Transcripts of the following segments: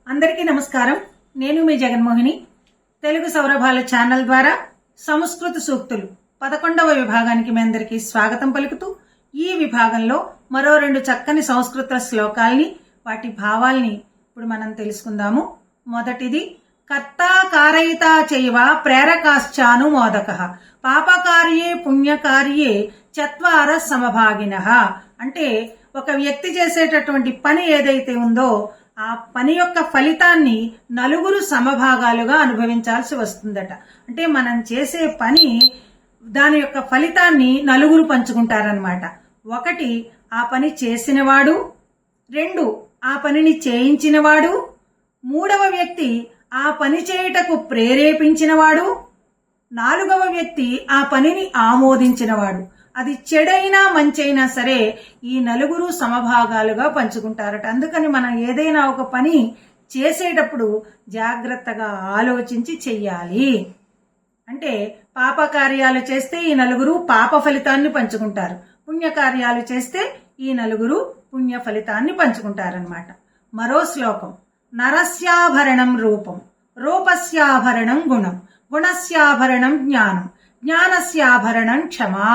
అందరికీ నమస్కారం. నేను మీ జగన్మోహిని. తెలుగు సౌరభాల ఛానల్ ద్వారా సంస్కృత సూక్తులు 11వ విభాగానికి మీ అందరికీ స్వాగతం పలుకుతూ, ఈ విభాగంలో మరో 2 చక్కని సంస్కృత శ్లోకాల్ని, వాటి భావాల్ని ఇప్పుడు మనం తెలుసుకుందాము. మొదటిది, కర్తా కారయితా చైవ ప్రేరకాశ్చాను మోదకః పాపకార్యే పుణ్యకార్యే చత్వార సమభాగినః. అంటే ఒక వ్యక్తి చేసేటటువంటి పని ఏదైతే ఉందో ఆ పని యొక్క ఫలితాన్ని నలుగురు సమభాగాలుగా అనుభవించాల్సి వస్తుందట. అంటే మనం చేసే పని దాని యొక్క ఫలితాన్ని నలుగురు పంచుకుంటారనమాట. 1 ఆ పని చేసినవాడు, 2 ఆ పనిని చేయించినవాడు, 3వ వ్యక్తి ఆ పని చేయుటకు ప్రేరేపించినవాడు, 4వ వ్యక్తి ఆ పనిని ఆమోదించినవాడు. అది చెడైనా మంచైనా సరే ఈ నలుగురు సమభాగాలుగా పంచుకుంటారట. అందుకని మనం ఏదైనా ఒక పని చేసేటప్పుడు జాగ్రత్తగా ఆలోచించి చెయ్యాలి. అంటే పాపకార్యాలు చేస్తే ఈ నలుగురు పాప ఫలితాన్ని పంచుకుంటారు, పుణ్యకార్యాలు చేస్తే ఈ నలుగురు పుణ్య ఫలితాన్ని పంచుకుంటారనమాట. మరో శ్లోకం, నరస్యాభరణం రూపం, రూపస్యాభరణం గుణం, గుణస్యాభరణం జ్ఞానం, జ్ఞానస్యాభరణం క్షమా.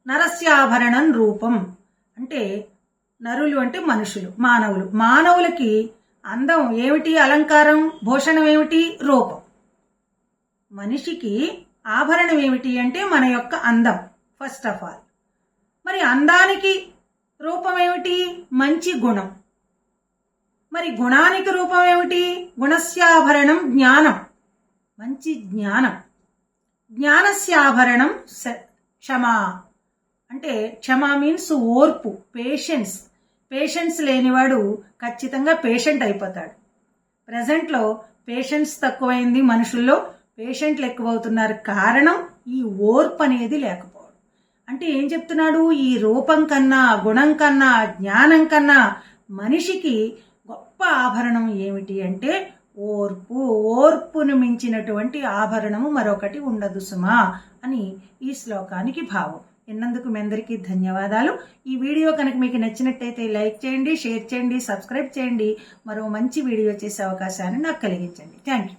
నరస్యాభరణం రూపం అంటే నరులు అంటే మనుషులు, మానవులు. మానవులకి అందం ఏమిటి? అలంకారం. భూషణం ఏమిటి? రూపం. మనిషికి ఆభరణం ఏమిటి అంటే మన యొక్క అందం, ఫస్ట్ ఆఫ్ ఆల్. మరి అందానికి రూపం ఏమిటి? మంచి గుణం. మరి గుణానికి రూపం ఏమిటి? గుణస్యాభరణం జ్ఞానం, మంచి జ్ఞానం. జ్ఞానస్యాభరణం క్షమా. అంటే క్షమా మీన్స్ ఓర్పు, పేషెన్స్. పేషెన్స్ లేనివాడు ఖచ్చితంగా పేషెంట్ అయిపోతాడు. ప్రజెంట్లో పేషెన్స్ తక్కువైంది, మనుషుల్లో పేషెంట్లు ఎక్కువవుతున్నారు. కారణం ఈ ఓర్పు అనేది లేకపోవడం. అంటే ఏం చెప్తున్నాడు? ఈ రూపం కన్నా, గుణం కన్నా, జ్ఞానం కన్నా మనిషికి గొప్ప ఆభరణం ఏమిటి అంటే ఓర్పు. ఓర్పును మించినటువంటి ఆభరణము మరొకటి ఉండదు సుమా అని ఈ శ్లోకానికి భావం. విన్నందుకు మీ అందరికీ ధన్యవాదాలు. ఈ వీడియో కనుక మీకు నచ్చినట్టయితే లైక్ చేయండి, షేర్ చేయండి, సబ్స్క్రైబ్ చేయండి. మరో మంచి వీడియో చేసే అవకాశాన్ని నాకు కలిగించండి. Thank you.